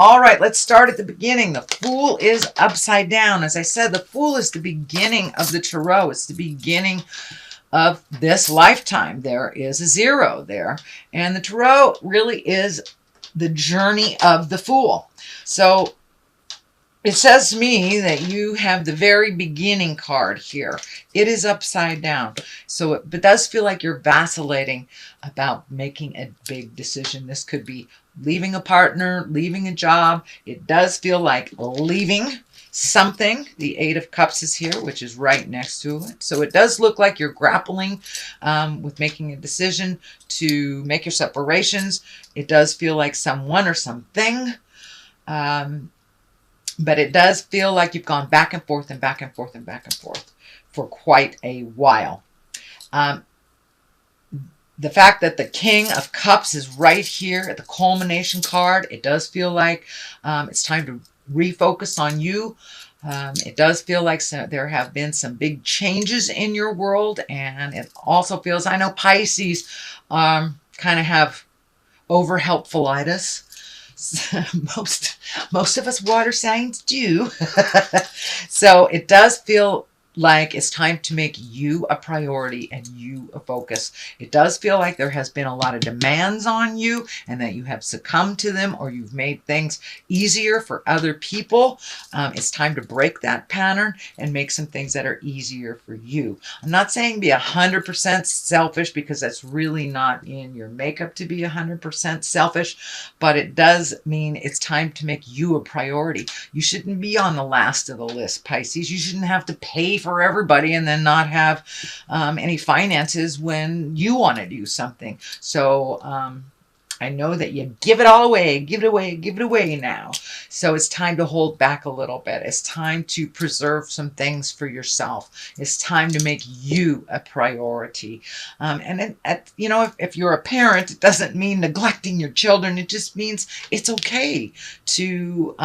All right, let's start at the beginning. The Fool is upside down. As I said, the Fool is the beginning of the Tarot. It's the beginning of this lifetime. There is a 0 there. And the Tarot really is the journey of the Fool. So it says to me that you have the very beginning card here. It is upside down. So it does feel like you're vacillating about making a big decision. This could be leaving a partner, leaving a job. It does feel like leaving something. The 8 of Cups is here, which is right next to it. So it does look like you're grappling with making a decision to make your separations. It does feel like someone or something. But it does feel like you've gone back and forth and back and forth and back and forth for quite a while. The fact that the King of Cups is right here at the culmination card, it does feel like it's time to refocus on you. It does feel like there have been some big changes in your world. And it also feels, I know Pisces kind of have over-helpfulitis. Most of us water signs do. So it does feel like it's time to make you a priority and you a focus. It does feel like there has been a lot of demands on you and that you have succumbed to them, or you've made things easier for other people. It's time to break that pattern and make some things that are easier for you. I'm not saying be 100% selfish, because that's really not in your makeup to be 100% selfish, but it does mean it's time to make you a priority. You shouldn't be on the last of the list, Pisces. You shouldn't have to pay for everybody and then not have any finances when you want to do something. So I know that you give it all away, give it away, give it away now. So it's time to hold back a little bit. It's time to preserve some things for yourself. It's time to make you a priority. And you know, if you're a parent, it doesn't mean neglecting your children. It just means it's okay to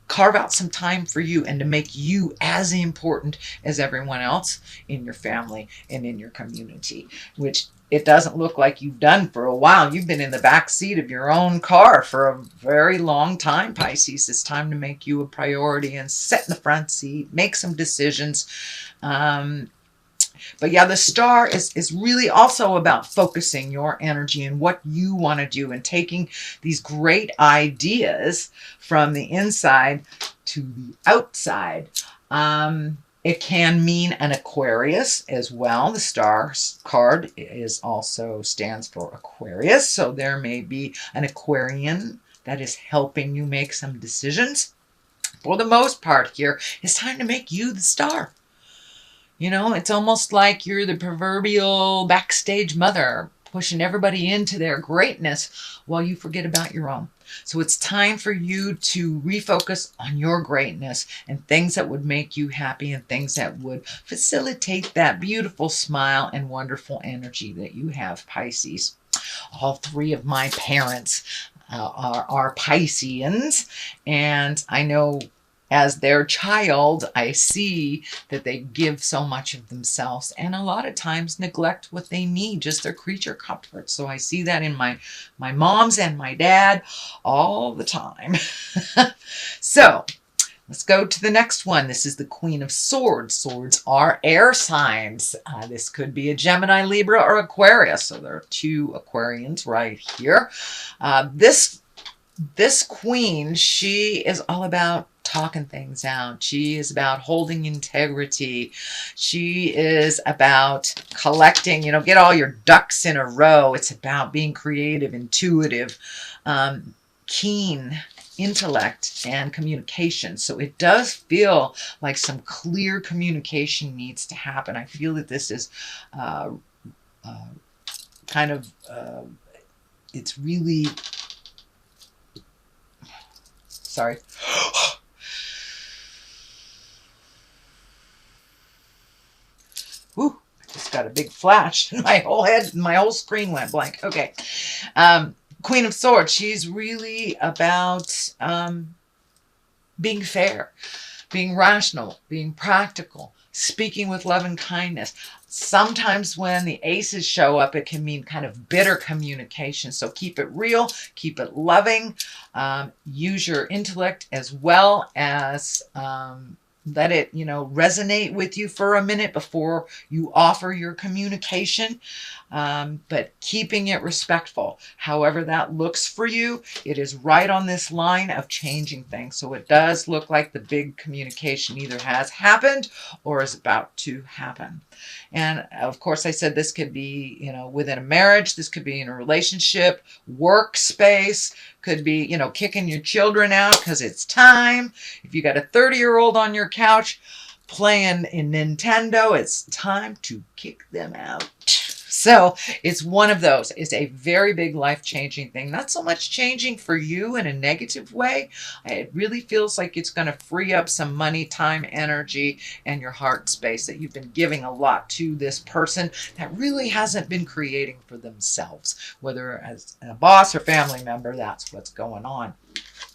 carve out some time for you and to make you as important as everyone else in your family and in your community, which it doesn't look like you've done for a while. You've been in the back seat of your own car for a very long time, Pisces. It's time to make you a priority and sit in the front seat, make some decisions. But yeah, the Star is really also about focusing your energy and what you want to do and taking these great ideas from the inside to the outside. It can mean an Aquarius as well. The Star card stands for Aquarius. So there may be an Aquarian that is helping you make some decisions. For the most part here, it's time to make you the star. You know, it's almost like you're the proverbial backstage mother, pushing everybody into their greatness while you forget about your own. So it's time for you to refocus on your greatness and things that would make you happy and things that would facilitate that beautiful smile and wonderful energy that you have, Pisces. All 3 of my parents are Pisceans, and I know as their child, I see that they give so much of themselves and a lot of times neglect what they need, just their creature comforts. So I see that in my moms and my dad all the time. So let's go to the next one. This is the Queen of Swords. Swords are air signs. This could be a Gemini, Libra, or Aquarius. So there are 2 Aquarians right here. This queen, she is all about talking things out. She is about holding integrity. She is about collecting, you know, get all your ducks in a row. It's about being creative, intuitive, keen intellect and communication. So it does feel like some clear communication needs to happen. I feel that this is kind of, it's really, sorry. Whew, I just got a big flash. My whole screen went blank. Okay. Queen of Swords, she's really about being fair, being rational, being practical, speaking with love and kindness. Sometimes when the aces show up, it can mean kind of bitter communication. So keep it real, keep it loving, use your intellect as well as let it, resonate with you for a minute before you offer your communication. But keeping it respectful, however that looks for you, it is right on this line of changing things. So it does look like the big communication either has happened or is about to happen. And of course, I said this could be, within a marriage, this could be in a relationship, workspace, could be, kicking your children out because it's time. If you got a 30-year-old on your couch playing in Nintendo, it's time to kick them out. So it's one of those. It's a very big life-changing thing. Not so much changing for you in a negative way. It really feels like it's going to free up some money, time, energy, and your heart space that you've been giving a lot to this person that really hasn't been creating for themselves. Whether as a boss or family member, that's what's going on.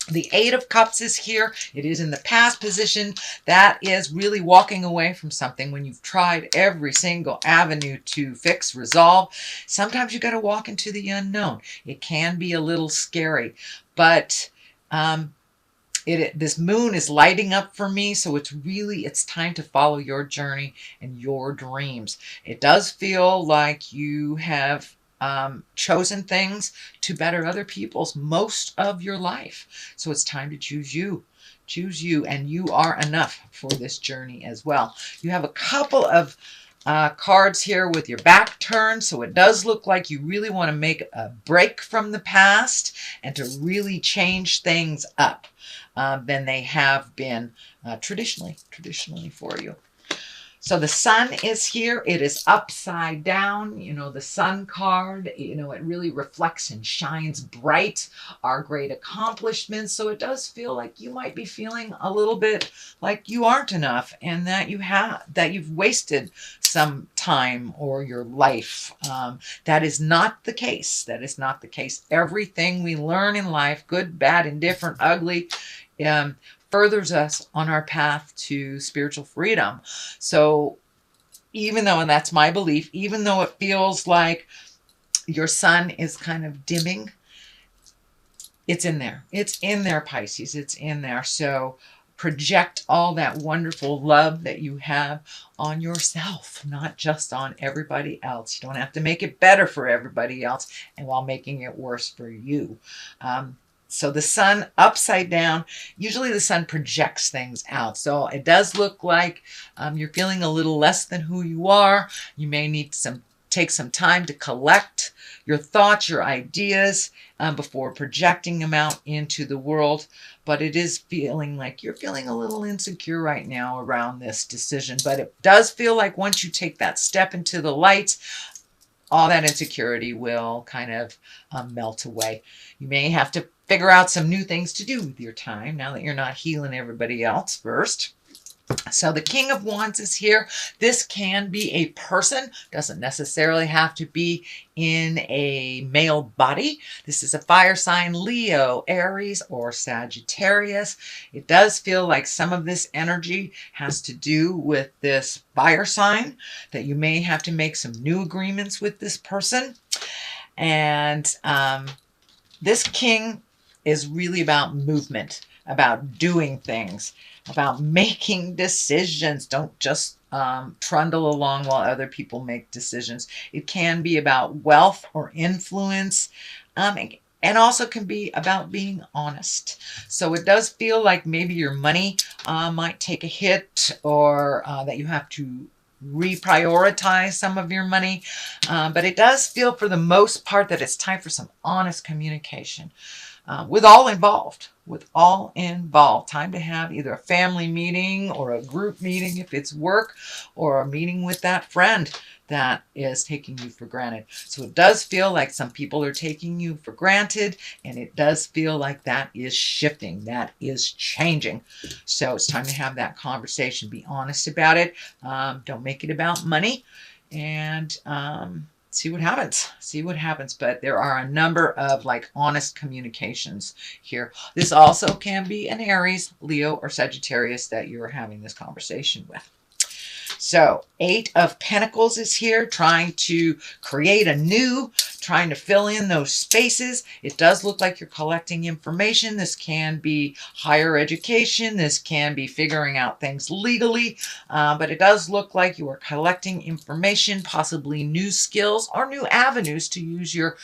The Eight of Cups is here. It is in the past position. That is really walking away from something when you've tried every single avenue to fix, resolve. Sometimes you got to walk into the unknown. It can be a little scary, but this moon is lighting up for me, so it's time to follow your journey and your dreams. It does feel like you have chosen things to better other people's most of your life. So it's time to choose you. Choose you, and you are enough for this journey as well. You have a couple of cards here with your back turned, so it does look like you really want to make a break from the past and to really change things up than they have been traditionally for you. So the sun is here. It is upside down. The sun card, it really reflects and shines bright our great accomplishments. So it does feel like you might be feeling a little bit like you aren't enough and that you've wasted some time or your life. That is not the case. That is not the case. Everything we learn in life, good, bad, indifferent, ugly, furthers us on our path to spiritual freedom. So even though, and that's my belief, even though it feels like your sun is kind of dimming, it's in there. It's in there, Pisces. It's in there. So project all that wonderful love that you have on yourself, not just on everybody else. You don't have to make it better for everybody else and while making it worse for you. So the sun upside down, usually the sun projects things out. So it does look like you're feeling a little less than who you are. You may need take some time to collect your thoughts, your ideas before projecting them out into the world. But it is feeling like you're feeling a little insecure right now around this decision. But it does feel like once you take that step into the light, all that insecurity will kind of melt away. You may have to figure out some new things to do with your time now that you're not healing everybody else first. So the King of Wands is here. This can be a person, doesn't necessarily have to be in a male body. This is a fire sign, Leo, Aries, or Sagittarius. It does feel like some of this energy has to do with this fire sign, that you may have to make some new agreements with this person. And this king is really about movement, about doing things, about making decisions. Don't just trundle along while other people make decisions. It can be about wealth or influence, and also can be about being honest. So it does feel like maybe your money might take a hit, or that you have to reprioritize some of your money. But it does feel for the most part that it's time for some honest communication. With all involved. Time to have either a family meeting or a group meeting if it's work, or a meeting with that friend that is taking you for granted. So it does feel like some people are taking you for granted, and it does feel like that is shifting, that is changing. So it's time to have that conversation. Be honest about it. Don't make it about money, and see what happens. But there are a number of honest communications here. This also can be an Aries, Leo, or Sagittarius that you're having this conversation with. So 8 of Pentacles is here, trying to create anew, trying to fill in those spaces. It does look like you're collecting information. This can be higher education. This can be figuring out things legally. But it does look like you are collecting information, possibly new skills or new avenues to use your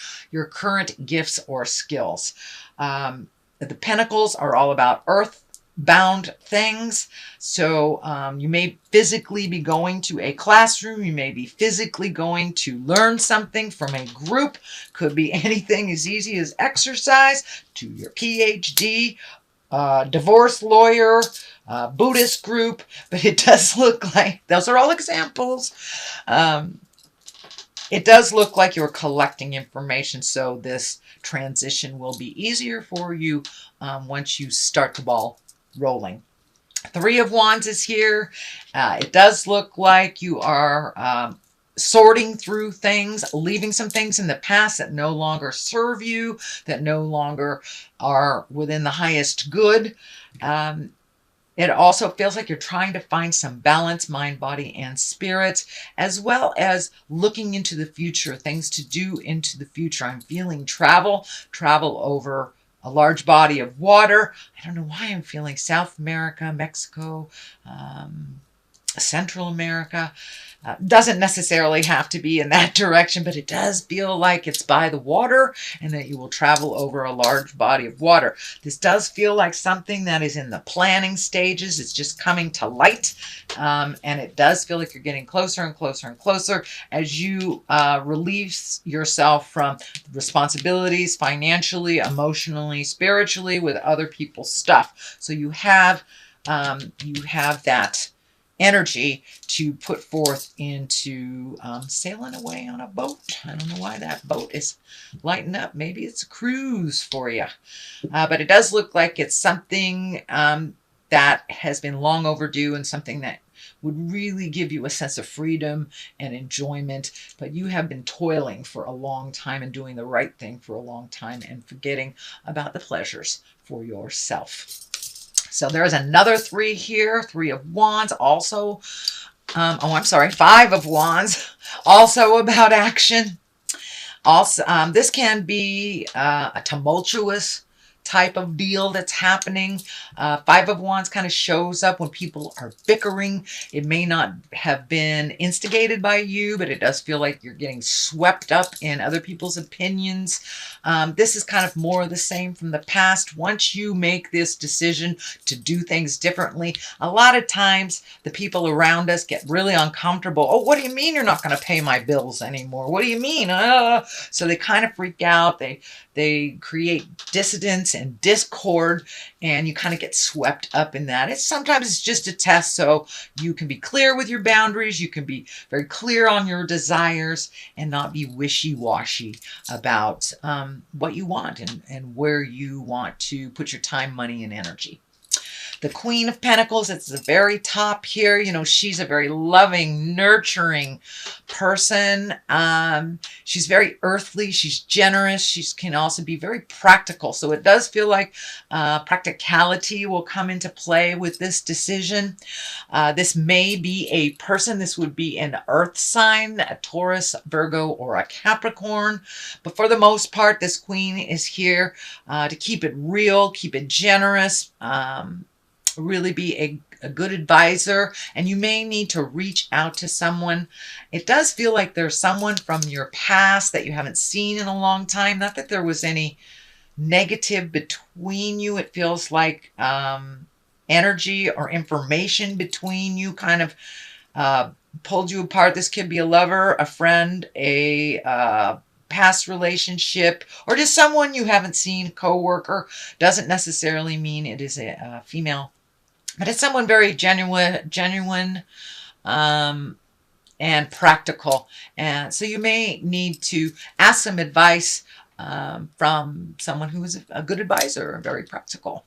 current gifts or skills. The Pentacles are all about earth-bound things. So you may physically be going to a classroom. You may be physically going to learn something from a group. Could be anything as easy as exercise to your PhD, divorce lawyer, Buddhist group. But it does look like, those are all examples. It does look like you're collecting information, so this transition will be easier for you once you start the ball rolling. 3 of Wands is here. It does look like you are sorting through things, leaving some things in the past that no longer serve you, that no longer are within the highest good. It also feels like you're trying to find some balance, mind, body, and spirit, as well as looking into the future, things to do into the future. I'm feeling travel over a large body of water. I don't know why I'm feeling South America, Mexico, Central America. Doesn't necessarily have to be in that direction, but it does feel like it's by the water and that you will travel over a large body of water. This does feel like something that is in the planning stages. It's just coming to light. And it does feel like you're getting closer and closer and closer as you release yourself from responsibilities financially, emotionally, spiritually, with other people's stuff. So you have that energy to put forth into sailing away on a boat. I don't know why that boat is lighting up. Maybe it's a cruise for you. But it does look like it's something that has been long overdue and something that would really give you a sense of freedom and enjoyment. But you have been toiling for a long time and doing the right thing for a long time and forgetting about the pleasures for yourself. So there's another 3 here, 3 of Wands, also, 5 of Wands, also about action. Also, this can be a tumultuous type of deal that's happening. 5 of Wands kind of shows up when people are bickering. It may not have been instigated by you, but it does feel like you're getting swept up in other people's opinions. This is kind of more of the same from the past. Once you make this decision to do things differently, a lot of times the people around us get really uncomfortable. Oh, what do you mean you're not going to pay my bills anymore? What do you mean? So they kind of freak out. They create dissidence and discord, and you kind of get swept up in that. Sometimes it's just a test, so you can be clear with your boundaries. You can be very clear on your desires and not be wishy-washy about what you want and where you want to put your time, money, and energy. The Queen of Pentacles, it's the very top here. You know, she's a very loving, nurturing person. She's very earthly. She's generous. She can also be very practical. So it does feel like practicality will come into play with this decision. This may be a person. This would be an earth sign, a Taurus, Virgo, or a Capricorn. But for the most part, this Queen is here to keep it real, keep it generous, really be a good advisor, and you may need to reach out to someone. It does feel like there's someone from your past that you haven't seen in a long time. Not that there was any negative between you. It feels like energy or information between you kind of pulled you apart. This could be a lover, a friend, a past relationship, or just someone you haven't seen, co-worker. Doesn't necessarily mean it is a female, but it's someone very genuine and practical. And so you may need to ask some advice from someone who is a good advisor and very practical.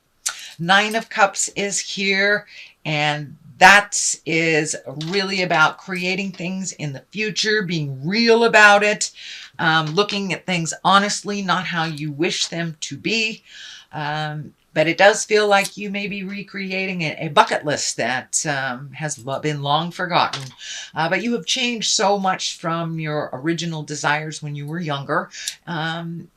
9 of Cups is here, and that is really about creating things in the future, being real about it, looking at things honestly, not how you wish them to be. But it does feel like you may be recreating a bucket list that has been long forgotten. But you have changed so much from your original desires when you were younger.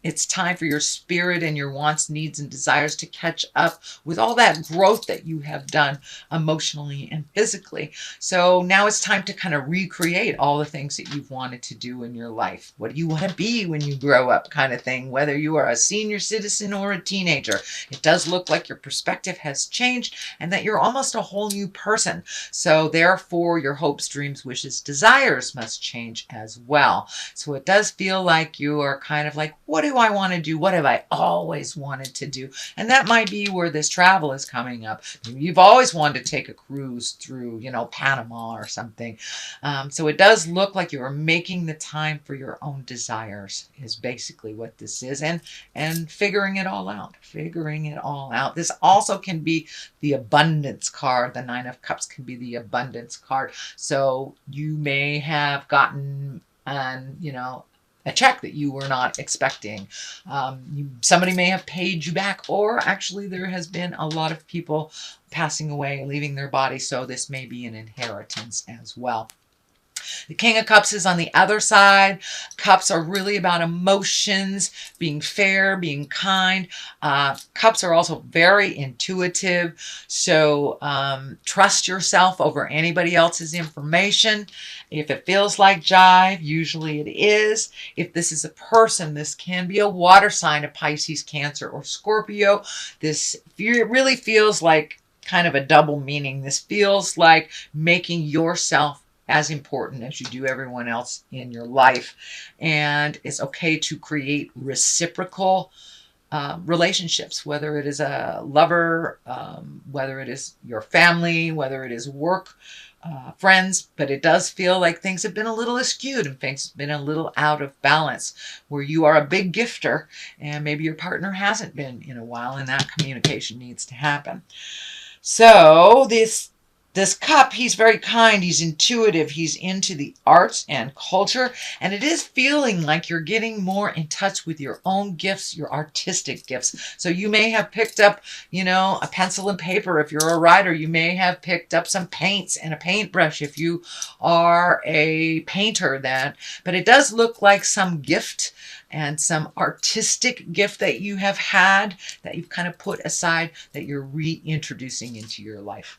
It's time for your spirit and your wants, needs, and desires to catch up with all that growth that you have done emotionally and physically. So now it's time to kind of recreate all the things that you've wanted to do in your life. What do you want to be when you grow up, kind of thing, whether you are a senior citizen or a teenager. It does look like your perspective has changed and that you're almost a whole new person. So therefore, your hopes, dreams, wishes, desires must change as well. So it does feel like you are kind of like, what do I want to do? What have I always wanted to do? And that might be where this travel is coming up. You've always wanted to take a cruise through, Panama or something. So it does look like you are making the time for your own desires is basically what this is. And figuring it all out. This also can be the abundance card. The Nine of Cups can be the abundance card. So you may have gotten a check that you were not expecting. Somebody may have paid you back, or actually there has been a lot of people passing away, leaving their body. So this may be an inheritance as well. The King of Cups is on the other side. Cups are really about emotions, being fair, being kind. Cups are also very intuitive. So trust yourself over anybody else's information. If it feels like jive, usually it is. If this is a person, this can be a water sign, a Pisces, Cancer, or Scorpio. This really feels like kind of a double meaning. This feels like making yourself as important as you do everyone else in your life. And it's okay to create reciprocal relationships, whether it is a lover, whether it is your family, whether it is work, friends. But it does feel like things have been a little askewed and things have been a little out of balance, where you are a big gifter and maybe your partner hasn't been in a while, and that communication needs to happen. So this cup, he's very kind, he's intuitive, he's into the arts and culture, and it is feeling like you're getting more in touch with your own gifts, your artistic gifts. So you may have picked up, a pencil and paper if you're a writer. You may have picked up some paints and a paintbrush if you are a painter but it does look like some gift and some artistic gift that you have had that you've kind of put aside that you're reintroducing into your life.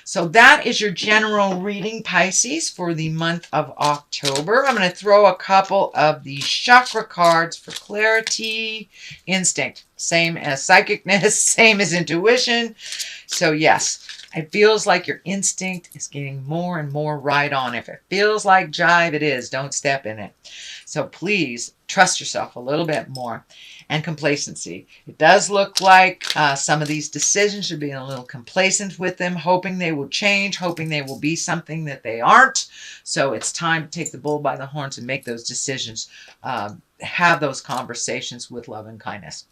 So that is your general reading, Pisces, for the month of October. I'm going to throw a couple of the chakra cards for clarity. Instinct, same as psychicness, same as intuition. So yes, it feels like your instinct is getting more and more right on. If it feels like jive, it is. Don't step in it. So please trust yourself a little bit more. And complacency. It does look like some of these decisions, you're being a little complacent with them, hoping they will change, hoping they will be something that they aren't. So it's time to take the bull by the horns and make those decisions. Have those conversations with love and kindness.